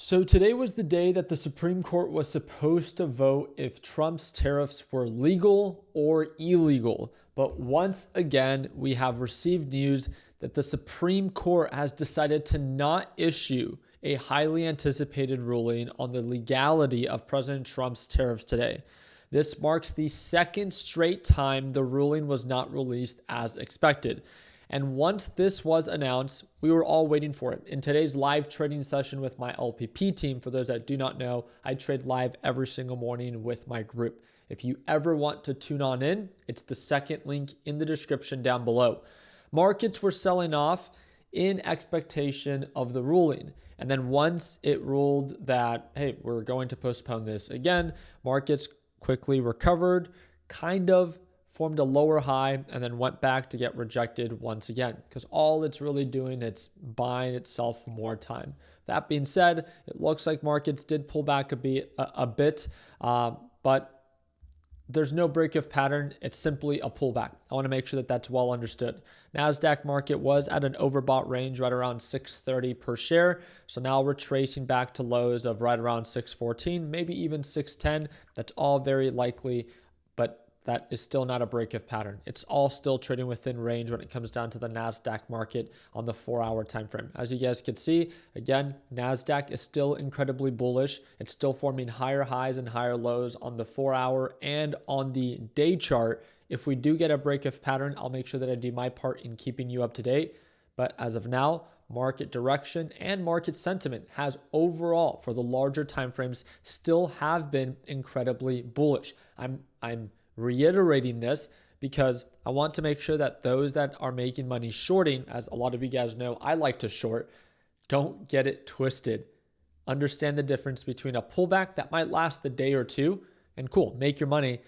So today was the day that the Supreme Court was supposed to vote if Trump's tariffs were legal or illegal. But once again, we have received news that the Supreme Court has decided to not issue a highly anticipated ruling on the legality of President Trump's tariffs today. This marks the second straight time the ruling was not released as expected. And once this was announced, we were all waiting for it. In today's live trading session with my LPP team, for those that do not know, I trade live every single morning with my group. If you ever want to tune on in, it's the second link in the description down below. Markets were selling off in expectation of the ruling. And then once it ruled that, hey, we're going to postpone this again, markets quickly recovered, kind of formed a lower high, and then went back to get rejected once again, because all it's really doing, it's buying itself more time. That being said, it looks like markets did pull back a bit, but there's no break of pattern. It's simply a pullback. I want to make sure that that's well understood. NASDAQ market was at an overbought range right around 630 per share. So now we're tracing back to lows of right around 614, maybe even 610. That's all very likely, but that is still not a break of pattern. It's all still trading within range when it comes down to the NASDAQ market on the 4-hour time frame. As you guys can see, again, NASDAQ is still incredibly bullish. It's still forming higher highs and higher lows on the 4-hour and on the day chart. If we do get a break of pattern, I'll make sure that I do my part in keeping you up to date. But as of now, market direction and market sentiment has overall, for the larger time frames, still have been incredibly bullish. I'm reiterating this because I want to make sure that those that are making money shorting, as a lot of you guys know, I like to short, don't get it twisted. Understand the difference between a pullback that might last a day or two and cool, make your money.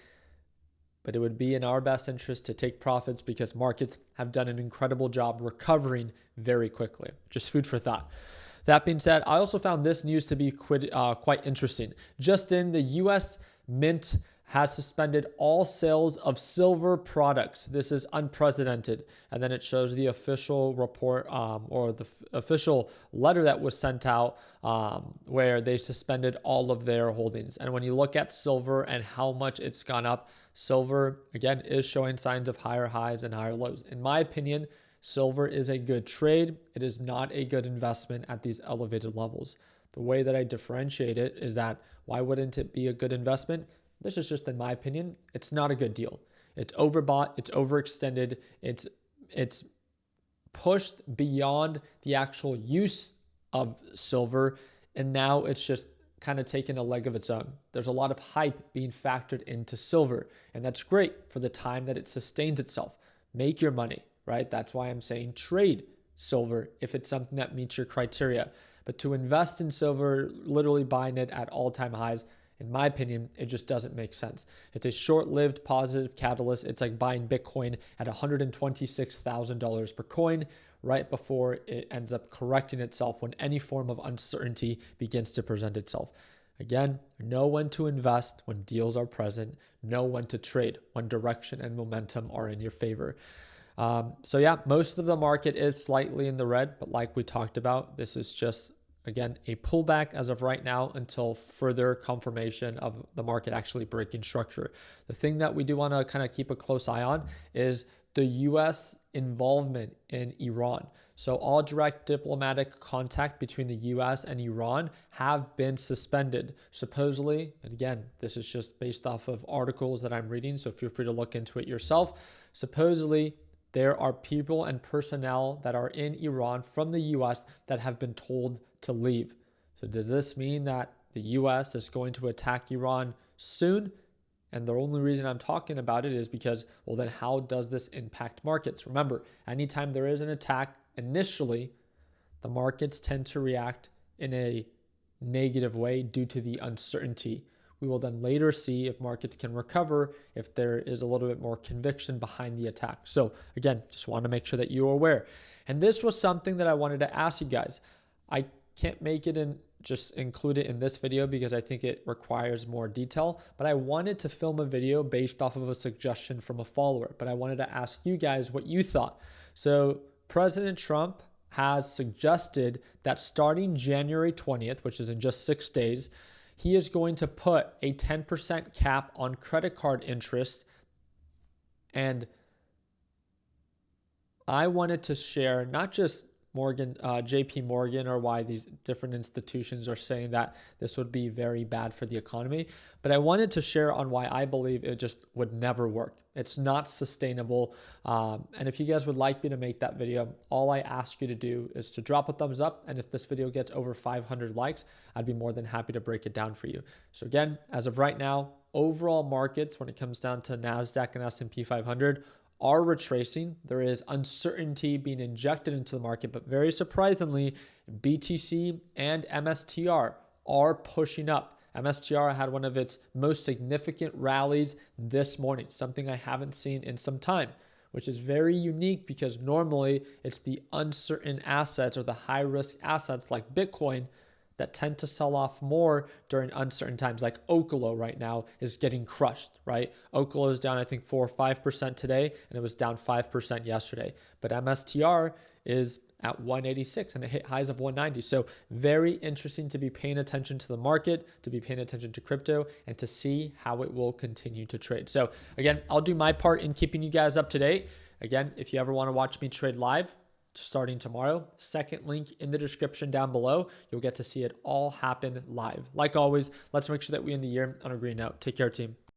But it would be in our best interest to take profits because markets have done an incredible job recovering very quickly. Just food for thought. That being said, I also found this news to be quite interesting. Just in, the U.S. Mint has suspended all sales of silver products. This is unprecedented. And then it shows the official report or the official letter that was sent out where they suspended all of their holdings. And when you look at silver and how much it's gone up, silver, again, is showing signs of higher highs and higher lows. In my opinion, silver is a good trade. It is not a good investment at these elevated levels. The way that I differentiate it is that why wouldn't it be a good investment? This is just in my opinion, it's not a good deal. It's overbought, it's overextended, it's pushed beyond the actual use of silver, and now it's just kind of taken a leg of its own. There's a lot of hype being factored into silver, and that's great for the time that it sustains itself. Make your money, right? That's why I'm saying trade silver if it's something that meets your criteria. But to invest in silver, literally buying it at all-time highs, in my opinion, it just doesn't make sense. It's a short-lived positive catalyst. It's like buying Bitcoin at $126,000 per coin right before it ends up correcting itself when any form of uncertainty begins to present itself. Again, know when to invest when deals are present. Know when to trade when direction and momentum are in your favor. So yeah, most of the market is slightly in the red, but like we talked about, this is just, again, a pullback as of right now until further confirmation of the market actually breaking structure. The thing that we do want to kind of keep a close eye on is the U.S. involvement in Iran. So all direct diplomatic contact between the U.S. and Iran have been suspended. Supposedly, and again, this is just based off of articles that I'm reading, so feel free to look into it yourself. Supposedly, there are people and personnel that are in Iran from the U.S. that have been told to leave. So does this mean that the U.S. is going to attack Iran soon? And the only reason I'm talking about it is because, well, then how does this impact markets? Remember, anytime there is an attack, initially, the markets tend to react in a negative way due to the uncertainty. We will then later see if markets can recover if there is a little bit more conviction behind the attack. So again, just want to make sure that you're aware. And this was something that I wanted to ask you guys. I can't make it and just include it in this video because I think it requires more detail, but I wanted to film a video based off of a suggestion from a follower, but I wanted to ask you guys what you thought. So President Trump has suggested that starting January 20th, which is in just 6 days, he is going to put a 10% cap on credit card interest. And I wanted to share not just JP Morgan, or why these different institutions are saying that this would be very bad for the economy, but I wanted to share on why I believe it just would never work. It's not sustainable. And if you guys would like me to make that video, all I ask you to do is to drop a thumbs up. And if this video gets over 500 likes, I'd be more than happy to break it down for you. So again, as of right now, overall markets, when it comes down to NASDAQ and S&P 500, are retracing. There is uncertainty being injected into the market, but very surprisingly, BTC and MSTR are pushing up. MSTR had one of its most significant rallies this morning, something I haven't seen in some time, which is very unique because normally it's the uncertain assets or the high risk assets like Bitcoin that tend to sell off more during uncertain times. Like Oklo right now is getting crushed, right? Oklo is down, I think 4 or 5% today, and it was down 5% yesterday. But MSTR is at 186 and it hit highs of 190. So very interesting to be paying attention to the market, to be paying attention to crypto, and to see how it will continue to trade. So again, I'll do my part in keeping you guys up to date. Again, if you ever want to watch me trade live, starting tomorrow, second link in the description down below. You'll get to see it all happen live. Like always, let's make sure that we end the year on a green note. Take care, team.